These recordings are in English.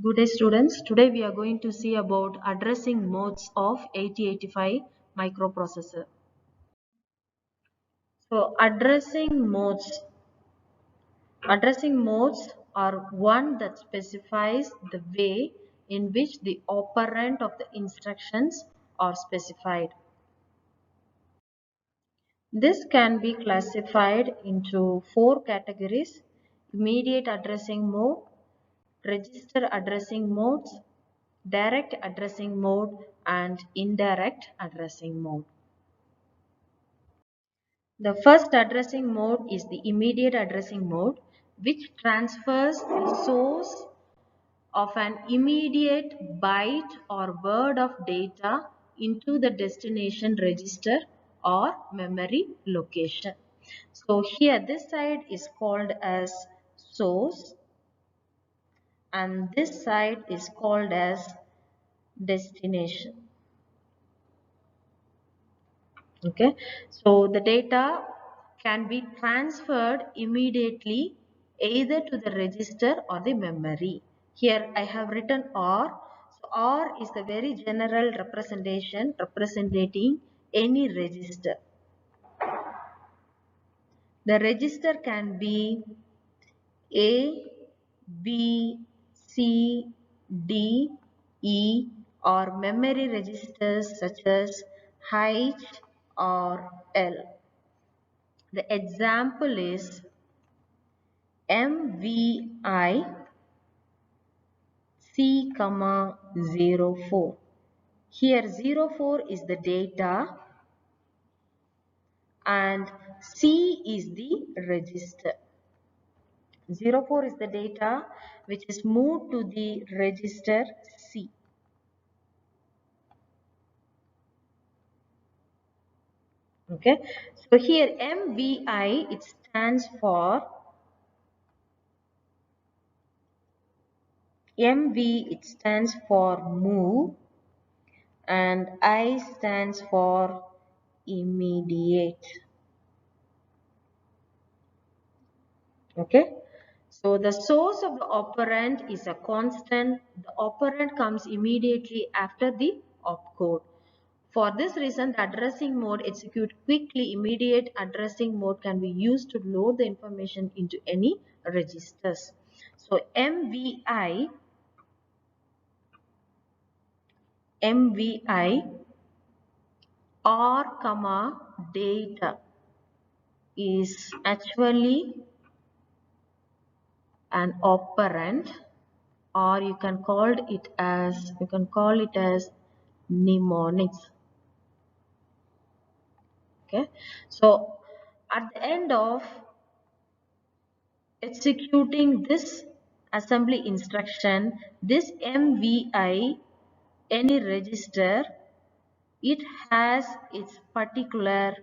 Good day students. Today we are going to see about addressing modes of 8085 microprocessor. So addressing modes are one that specifies the way in which the operand of the instructions are specified. This can be classified into four categories: immediate addressing mode, register addressing modes, direct addressing mode, and indirect addressing mode. The first addressing mode is the immediate addressing mode, which transfers the source of an immediate byte or word of data into the destination register or memory location. So here this side is called as source and this side is called as destination. Okay, so the data can be transferred immediately either to the register or the memory. Here I have written R. So R is the very general representation representing any register. The register can be A, B, C, D, E, or memory registers such as H or L. The example is MVI C, 04. Here 04 is the data and C is the register. 04 is the data which is moved to the register C. Okay, so here MVI it stands for move and I stands for immediate. Okay, so the source of the operand is a constant. The operand comes immediately after the opcode. For this reason, the addressing mode execute quickly. Immediate addressing mode can be used to load the information into any registers. So MVI R, data is actually an operand, or you can call it as mnemonics. Okay, so at the end of executing this assembly instruction, this MVI any register, it has its particular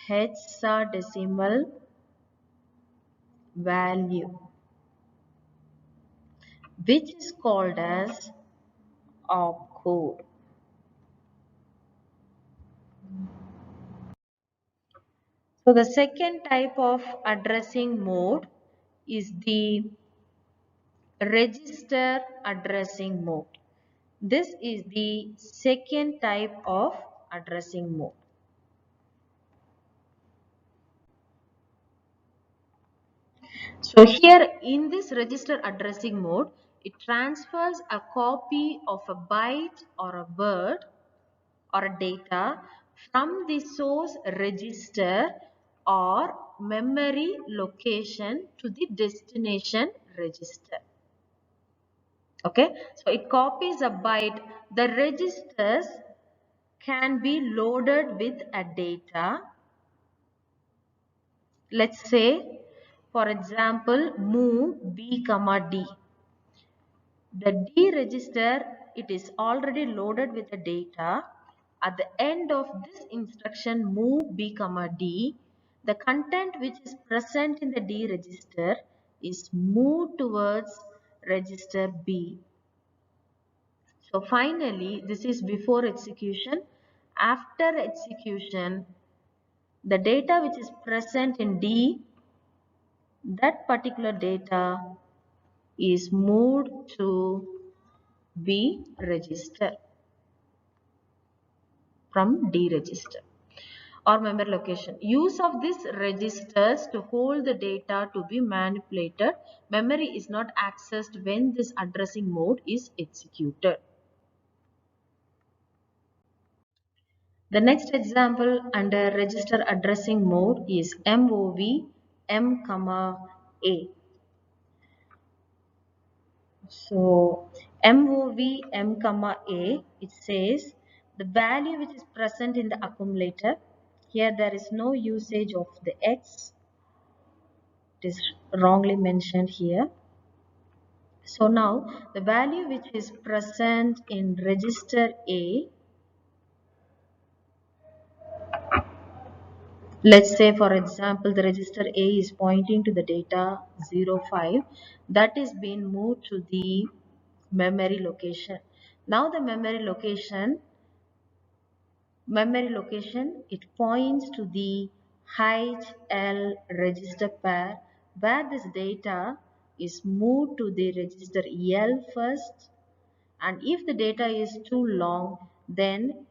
hexadecimal value which is called as opcode. So the second type of addressing mode is the register addressing mode. This is the second type of addressing mode. So here in this register addressing mode, it transfers a copy of a byte or a word or a data from the source register or memory location to the destination register. Okay, so it copies a byte. The registers can be loaded with a data. Let's say, for example, move B, D. The D register, it is already loaded with the data. At the end of this instruction move B, D, the content which is present in the D register is moved towards register B. So finally, this is before execution. After execution, the data which is present in D, that particular data is moved to B register from D register or memory location. Use of these registers to hold the data to be manipulated. Memory is not accessed when this addressing mode is executed. The next example under register addressing mode is MOV M, A. So MOV M, A, it says the value which is present in the accumulator. Here there is no usage of the X. It is wrongly mentioned here. So now the value which is present in register A, let's say for example the register A is pointing to the data 05 that is being moved to the memory location. Now the memory location it points to the HL register pair where this data is moved to the register L first, and if the data is too long then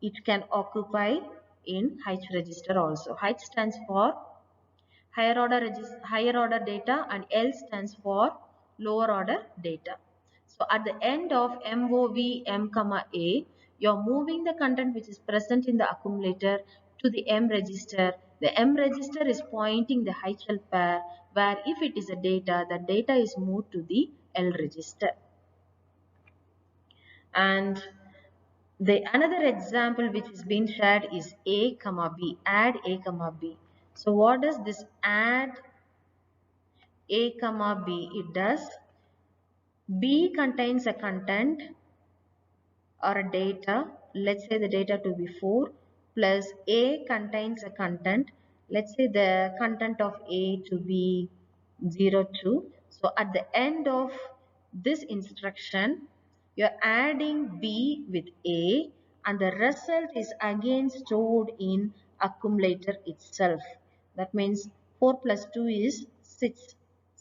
it can occupy in H register also. H stands for higher order data and L stands for lower order data. So at the end of MOV M, A, you are moving the content which is present in the accumulator to the M register. The M register is pointing the HL pair where if it is a data, the data is moved to the L register. And the another example which is being shared is A, B, add A, B. So what does this add A, B? It does B contains a content or a data, let's say the data to be 4 plus A contains a content, let's say the content of A to be 02. So at the end of this instruction, you're adding B with A and the result is again stored in accumulator itself. That means 4 plus 2 is 6.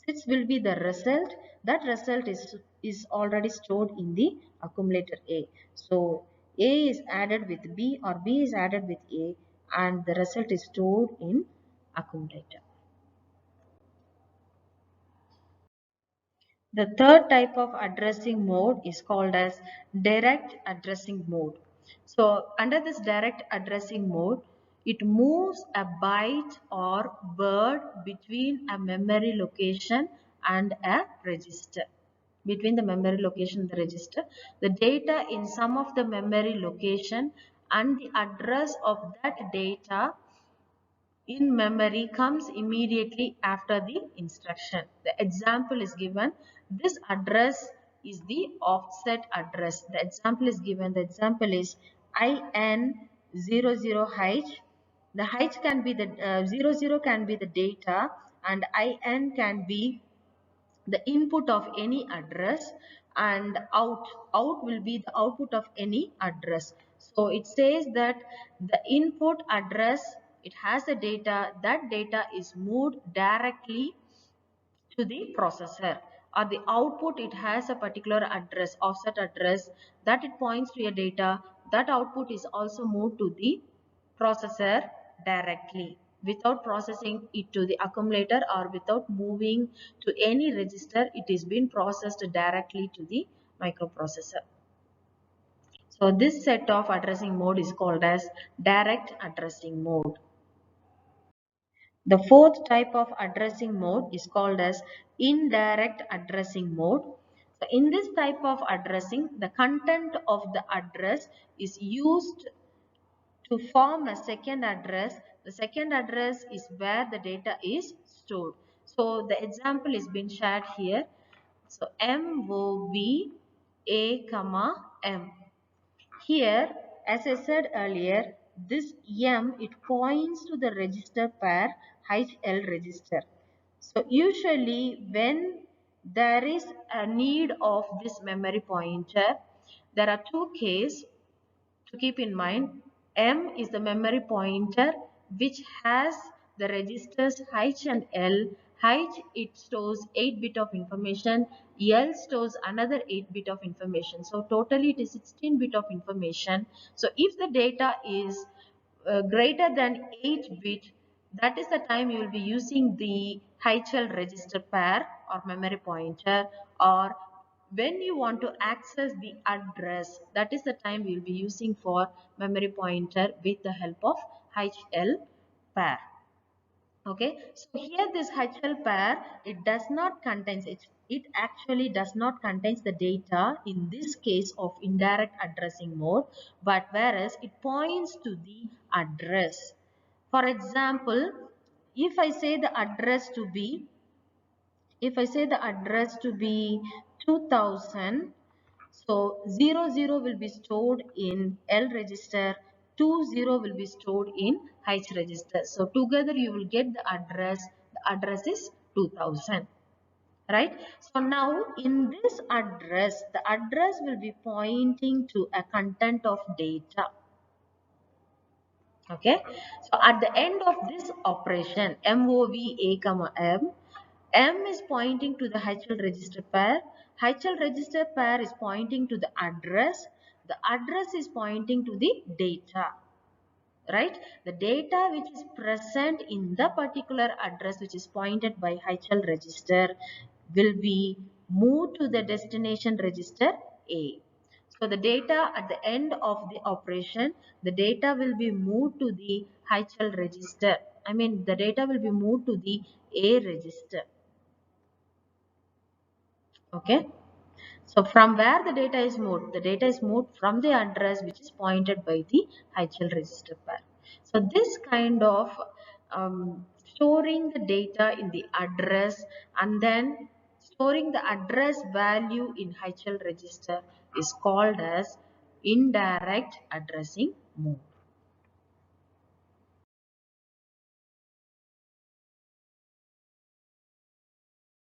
6 will be the result. That result is already stored in the accumulator A. So A is added with B or B is added with A and the result is stored in accumulator. The third type of addressing mode is called as direct addressing mode. So under this direct addressing mode, it moves a byte or word between a memory location and a register. Between the memory location and the register, the data in some of the memory location and the address of that data in memory comes immediately after the instruction. The example is given. This address is the offset address. The example is given. The example is IN00H. The H can be the 00 can be the data and IN can be the input of any address and out will be the output of any address. So it says that the input address it has a data, that data is moved directly to the processor, or the output it has a particular address, offset address, that it points to a data, that output is also moved to the processor directly without processing it to the accumulator or without moving to any register. It is being processed directly to the microprocessor. So this set of addressing mode is called as direct addressing mode. The fourth type of addressing mode is called as indirect addressing mode. So in this type of addressing, the content of the address is used to form a second address. The second address is where the data is stored. So the example is being shared here. So MOV A, M. Here, as I said earlier, this M, it points to the register pair HL register. So usually when there is a need of this memory pointer, there are two cases to keep in mind. M is the memory pointer which has the registers H and L. H it stores 8 bit of information, L stores another 8 bit of information. So totally it is 16 bit of information. So if the data is greater than 8 bit, that is the time you will be using the HL register pair or memory pointer, or when you want to access the address, that is the time we will be using for memory pointer with the help of HL pair. Okay, so here this HL pair, it does not contains it actually does not contains the data in this case of indirect addressing mode, but whereas it points to the address. For example, if I say the address to be if I say the address to be 2000, so 00 will be stored in L register, 20 will be stored in H register. So together you will get the address. The address is 2000. Right? So now in this address, the address will be pointing to a content of data. Okay, so at the end of this operation, MOVA comma M is pointing to the HL register pair. HL register pair is pointing to the address. The address is pointing to the data. Right? The data which is present in the particular address which is pointed by HL register will be moved to the destination register A. So the data at the end of the operation, the data will be moved to the HL register. I mean the data will be moved to the A register. Okay. So from where the data is moved? The data is moved from the address which is pointed by the HL register pair. So this kind of storing the data in the address and then storing the address value in HL register is called as indirect addressing mode.